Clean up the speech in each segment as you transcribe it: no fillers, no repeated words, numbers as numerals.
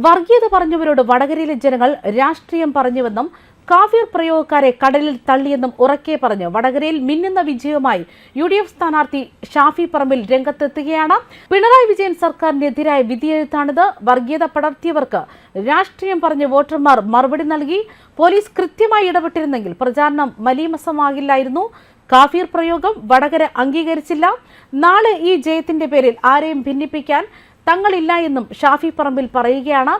വർഗീയത പറഞ്ഞവരോട് വടകരയിലെ ജനങ്ങൾ രാഷ്ട്രീയം പറഞ്ഞുവെന്നും കാഫിർ പ്രയോഗക്കാരെ കടലിൽ തള്ളിയെന്നും ഉറക്കെ പറഞ്ഞു വടകരയിൽ മിന്നുന്ന വിജയവുമായി UDF സ്ഥാനാർത്ഥി ഷാഫി പറമ്പിൽ രംഗത്തെത്തുകയാണ്. പിണറായി വിജയൻ സർക്കാരിനെതിരായ വിധിയെഴുത്താണിത്. വർഗീയത പടർത്തിയവർക്ക് രാഷ്ട്രീയം പറഞ്ഞ് വോട്ടർമാർ മറുപടി നൽകി. പോലീസ് കൃത്യമായി ഇടപെട്ടിരുന്നെങ്കിൽ പ്രചാരണം മലീമസമാകില്ലായിരുന്നു. കാഫിർ പ്രയോഗം വടകര അംഗീകരിച്ചില്ല. നാളെ ഈ ജയത്തിന്റെ പേരിൽ ആരെയും ഭിന്നിപ്പിക്കാൻ തങ്ങളില്ല എന്നും ഷാഫി പറമ്പിൽ പറയുകയാണ്.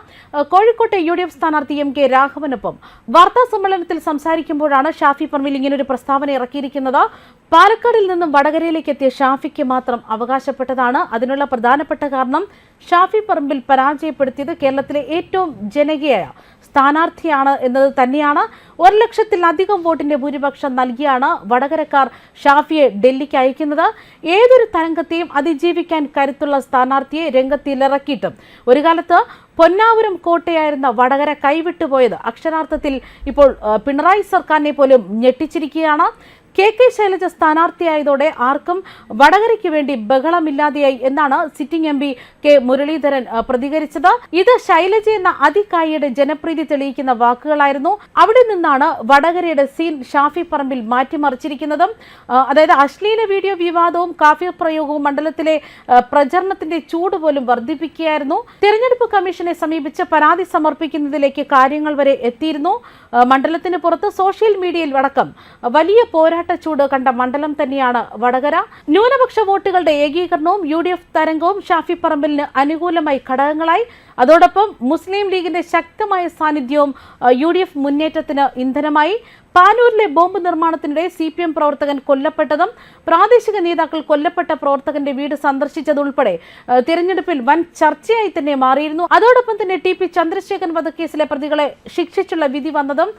കോഴിക്കോട്ടെ UDF സ്ഥാനാർത്ഥി MK രാഘവനൊപ്പം വാർത്താ സമ്മേളനത്തിൽ സംസാരിക്കുമ്പോഴാണ് ഷാഫി പറമ്പിൽ ഇങ്ങനൊരു പ്രസ്താവന ഇറക്കിയിരിക്കുന്നത്. പാലക്കാടിൽ നിന്നും വടകരയിലേക്ക് എത്തിയ ഷാഫിക്ക് മാത്രം അവകാശപ്പെട്ടതാണ്. അതിനുള്ള പ്രധാനപ്പെട്ട കാരണം ഷാഫി പറമ്പിൽ പരാജയപ്പെടുത്തിയത് കേരളത്തിലെ ഏറ്റവും ജനകീയ സ്ഥാനാർത്ഥിയാണ് എന്നത് തന്നെയാണ്. 1 ലക്ഷത്തിലധികം വോട്ടിന്റെ ഭൂരിപക്ഷം നൽകിയാണ് വടകരക്കാർ ഷാഫിയെ ഡൽഹിക്ക് അയക്കുന്നത്. ഏതൊരു തരംഗത്തെയും അതിജീവിക്കാൻ കരുത്തുള്ള സ്ഥാനാർത്ഥിയെ രംഗത്തിലിറക്കിയിട്ടും ഒരു കാലത്ത് പൊന്നാപുരം കോട്ടയായിരുന്ന വടകര കൈവിട്ടുപോയത് അക്ഷരാർത്ഥത്തിൽ ഇപ്പോൾ പിണറായി സർക്കാരിനെ പോലും ഞെട്ടിച്ചിരിക്കുകയാണ്. KK ശൈലജ സ്ഥാനാർത്ഥിയായതോടെ ആർക്കും വടകരയ്ക്ക് വേണ്ടി ബഹളമില്ലാതെയായി എന്നാണ് സിറ്റിംഗ് MP K മുരളീധരൻ പ്രതികരിച്ചത്. ഇത് ശൈലജ എന്ന അതികായിയുടെ ജനപ്രീതി തെളിയിക്കുന്ന വാക്കുകളായിരുന്നു. അവിടെ നിന്നാണ് വടകരയുടെ സീൻ ഷാഫി പറമ്പിൽ മാറ്റിമറിച്ചിരിക്കുന്നതും. അതായത് അശ്ലീല വീഡിയോ വിവാദവും കാഫിർ പ്രയോഗവും മണ്ഡലത്തിലെ പ്രചരണത്തിന്റെ ചൂട് പോലും വർദ്ധിപ്പിക്കുകയായിരുന്നു. തെരഞ്ഞെടുപ്പ് കമ്മീഷനെ സമീപിച്ച് പരാതി സമർപ്പിക്കുന്നതിലേക്ക് കാര്യങ്ങൾ വരെ എത്തിയിരുന്നു. മണ്ഡലത്തിന് പുറത്ത് സോഷ്യൽ മീഡിയയിൽ അടക്കം വലിയ പോരാട്ട ചൂട് കണ്ട മണ്ഡലം തന്നെയാണ് വടകര. ന്യൂനപക്ഷ വോട്ടുകളുടെ ഏകീകരണവും UDF തരംഗവും ഷാഫി പറമ്പിലിന് അനുകൂലമായി ഘടകങ്ങളായി. അതോടൊപ്പം മുസ്ലിം ലീഗിന്റെ ശക്തമായ സാന്നിധ്യവും UDF മുന്നേറ്റത്തിന് ഇന്ധനമായി. പാനൂരിലെ ബോംബ് നിർമ്മാണത്തിനിടെ CPM പ്രവർത്തകൻ കൊല്ലപ്പെട്ടതും പ്രാദേശിക നേതാക്കൾ കൊല്ലപ്പെട്ട പ്രവർത്തകന്റെ വീട് സന്ദർശിച്ചതുൾപ്പെടെ തിരഞ്ഞെടുപ്പിൽ വൻ ചർച്ചയായി തന്നെ മാറിയിരുന്നു. അതോടൊപ്പം തന്നെ TP ചന്ദ്രശേഖരൻ വധക്കേസിലെ പ്രതികളെ ശിക്ഷിച്ചുള്ള വിധി വന്നതും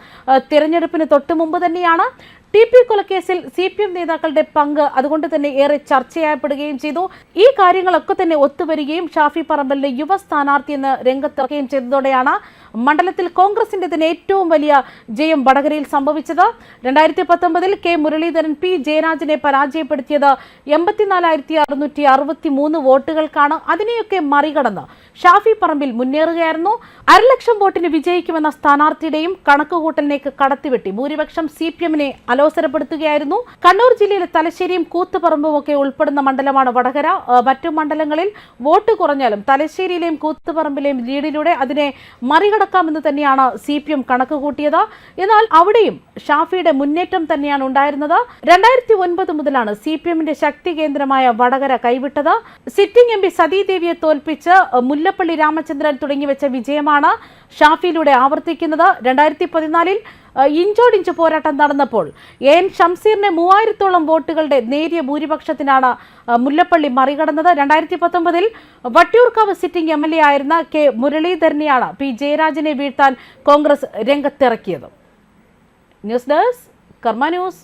തിരഞ്ഞെടുപ്പിന് തൊട്ടു മുമ്പ് തന്നെയാണ്. TP കൊലക്കേസിൽ CPM നേതാക്കളുടെ പങ്ക് അതുകൊണ്ട് തന്നെ ഏറെ ചർച്ചയായപ്പെടുകയും ചെയ്തു. ഈ കാര്യങ്ങളൊക്കെ തന്നെ ഒത്തുവരികയും ഷാഫി പറമ്പലിന്റെ യുവ സ്ഥാനാർത്ഥി എന്ന് രംഗത്തിറക്കുകയും ചെയ്തതോടെയാണ് മണ്ഡലത്തിൽ കോൺഗ്രസിന്റെ തന്നെ ഏറ്റവും വലിയ ജയം വടകരയിൽ സംഭവിച്ചത്. 2019 K മുരളീധരൻ P ജയരാജനെ പരാജയപ്പെടുത്തിയത് 84,663 വോട്ടുകൾക്കാണ്. അതിനെയൊക്കെ മറികടന്ന് ഷാഫി പറമ്പിൽ മുന്നേറുകയായിരുന്നു. 1.5 ലക്ഷം വോട്ടിന് വിജയിക്കുമെന്ന സ്ഥാനാർത്ഥിയുടെയും കണക്കുകൂട്ടലിലേക്ക് കടത്തിവെട്ടി ഭൂരിപക്ഷം CPMനെ അലോസരപ്പെടുത്തുകയായിരുന്നു. കണ്ണൂർ ജില്ലയിലെ തലശ്ശേരിയും കൂത്തുപറമ്പും ഒക്കെ ഉൾപ്പെടുന്ന മണ്ഡലമാണ് വടകര. മറ്റു മണ്ഡലങ്ങളിൽ വോട്ട് കുറഞ്ഞാലും തലശ്ശേരിയിലെയും കൂത്തുപറമ്പിലെയും ലീഡിലൂടെ അതിനെ മറികടക്കാമെന്ന് തന്നെയാണ് CPM കണക്കുകൂട്ടിയത്. എന്നാൽ അവിടെയും ഷാഫിയുടെ മുന്നേറ്റം തന്നെയാണ് ഉണ്ടായിരുന്നത്. 2009 മുതലാണ് CPMന്റെ ശക്തി കേന്ദ്രമായ വടകര കൈവിട്ടത്. സിറ്റിംഗ് MP സതീദേവിയെ തോൽപ്പിച്ച് മുല്ലപ്പള്ളി രാമചന്ദ്രൻ തുടങ്ങിവെച്ച വിജയമാണ് ഷാഫിയിലൂടെ ആവർത്തിക്കുന്നത്. 2014 ഇഞ്ചോടിഞ്ച് പോരാട്ടം നടന്നപ്പോൾ AN ഷംസീറിനെ 3000-ഓളം വോട്ടുകളുടെ നേരിയ ഭൂരിപക്ഷത്തിനാണ് മുല്ലപ്പള്ളി മറികടന്നത്. 2019 വട്ടിയൂർക്കാവ് സിറ്റിംഗ് MLA ആയിരുന്ന K മുരളീധരനെയാണ് P ജയരാജനെ വീഴ്ത്താൻ കോൺഗ്രസ് രംഗത്തിറക്കിയത്. News desk Karma news.